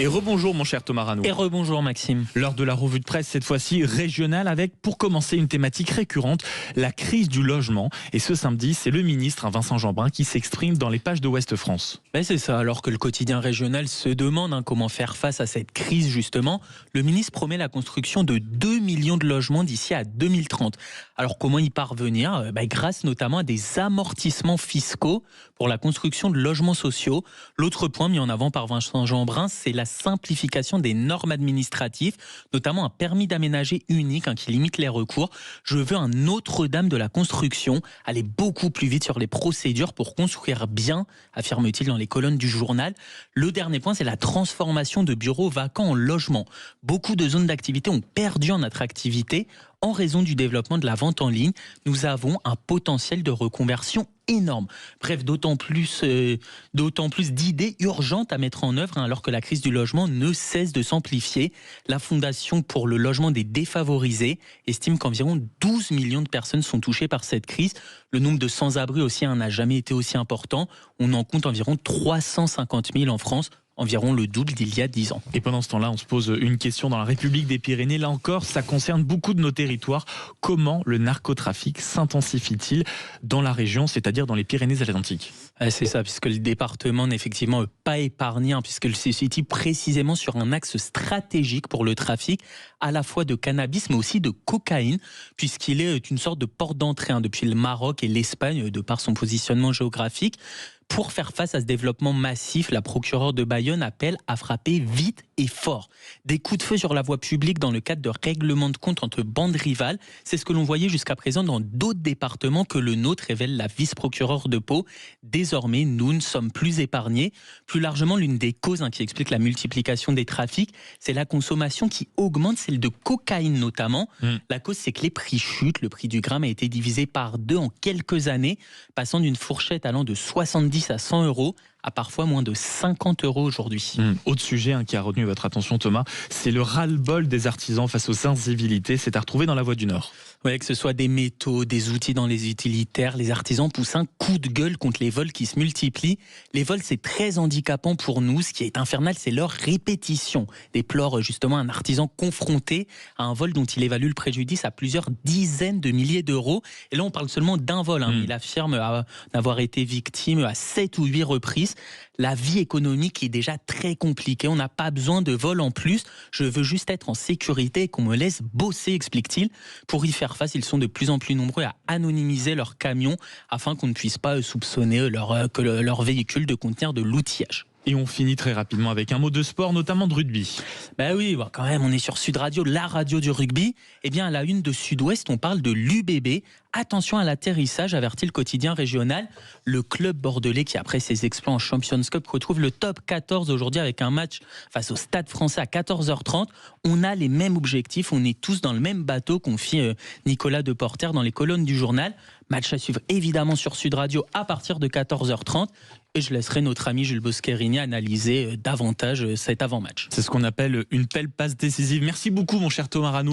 Et rebonjour mon cher Thomas Rano. Et rebonjour Maxime. Lors de la revue de presse, cette fois-ci régionale, avec pour commencer une thématique récurrente, la crise du logement. Et ce samedi, c'est le ministre Vincent Jeanbrun qui s'exprime dans les pages de Ouest France. C'est ça, alors que le quotidien régional se demande comment faire face à cette crise justement, le ministre promet la construction de 2 millions de logements d'ici à 2030. Alors comment y parvenir ? Grâce notamment à des amortissements fiscaux pour la construction de logements sociaux. L'autre point mis en avant par Vincent Jeanbrun, c'est la simplification des normes administratives, notamment un permis d'aménager unique qui limite les recours. Je veux un Notre-Dame de la construction, aller beaucoup plus vite sur les procédures pour construire bien, affirme-t-il dans les colonnes du journal. Le dernier point, c'est la transformation de bureaux vacants en logements. Beaucoup de zones d'activité ont perdu en attractivité en raison du développement de la vente en ligne. Nous avons un potentiel de reconversion énorme. Bref, d'autant plus d'idées urgentes à mettre en œuvre alors que la crise du logement ne cesse de s'amplifier. La Fondation pour le logement des défavorisés estime qu'environ 12 millions de personnes sont touchées par cette crise. Le nombre de sans-abri aussi n'a jamais été aussi important. On en compte environ 350 000 en France, environ le double d'il y a 10 ans. Et pendant ce temps-là, on se pose une question dans la République des Pyrénées. Là encore, ça concerne beaucoup de nos territoires. Comment le narcotrafic s'intensifie-t-il dans la région, c'est-à-dire dans les Pyrénées-Atlantiques ? C'est ça, puisque le département n'est effectivement pas épargné, puisqu'il se situe précisément sur un axe stratégique pour le trafic, à la fois de cannabis, mais aussi de cocaïne, puisqu'il est une sorte de porte d'entrée depuis le Maroc et l'Espagne, de par son positionnement géographique. Pour faire face à ce développement massif, la procureure de Bayonne appelle à frapper vite et fort. Des coups de feu sur la voie publique dans le cadre de règlements de compte entre bandes rivales, c'est ce que l'on voyait jusqu'à présent dans d'autres départements que le nôtre, révèle la vice-procureure de Pau. Désormais, nous ne sommes plus épargnés. Plus largement, l'une des causes qui explique la multiplication des trafics, c'est la consommation qui augmente, celle de cocaïne notamment. La cause, c'est que les prix chutent. Le prix du gramme a été divisé par 2 en quelques années, passant d'une fourchette allant de 70 à 100 euros à parfois moins de 50 euros aujourd'hui. Autre sujet qui a retenu votre attention, Thomas, c'est le ras-le-bol des artisans face aux incivilités. C'est à retrouver dans la Voix du Nord. Oui, que ce soit des métaux, des outils dans les utilitaires, les artisans poussent un coup de gueule contre les vols qui se multiplient. Les vols, c'est très handicapant pour nous. Ce qui est infernal, c'est leur répétition. Déplore justement un artisan confronté à un vol dont il évalue le préjudice à plusieurs dizaines de milliers d'euros. Et là, on parle seulement d'un vol. Il affirme n'avoir été victime à 7 ou 8 reprises. La vie économique est déjà très compliquée. On n'a pas besoin de vol en plus. Je veux juste être en sécurité et qu'on me laisse bosser, explique-t-il. Pour y faire face, ils sont de plus en plus nombreux à anonymiser leurs camions afin qu'on ne puisse pas soupçonner leur véhicule de contenir de l'outillage. Et on finit très rapidement avec un mot de sport, notamment de rugby. Oui, quand même, on est sur Sud Radio, la radio du rugby. À la une de Sud-Ouest, on parle de l'UBB. Attention à l'atterrissage, avertit le quotidien régional. Le club bordelais qui, après ses exploits en Champions Cup, retrouve le top 14 aujourd'hui avec un match face au Stade Français à 14h30. On a les mêmes objectifs, on est tous dans le même bateau, confie Nicolas Deporter dans les colonnes du journal. Match à suivre évidemment sur Sud Radio à partir de 14h30. Et je laisserai notre ami Jules Boscherini analyser davantage cet avant-match. C'est ce qu'on appelle une belle passe décisive. Merci beaucoup mon cher Thomas Rano.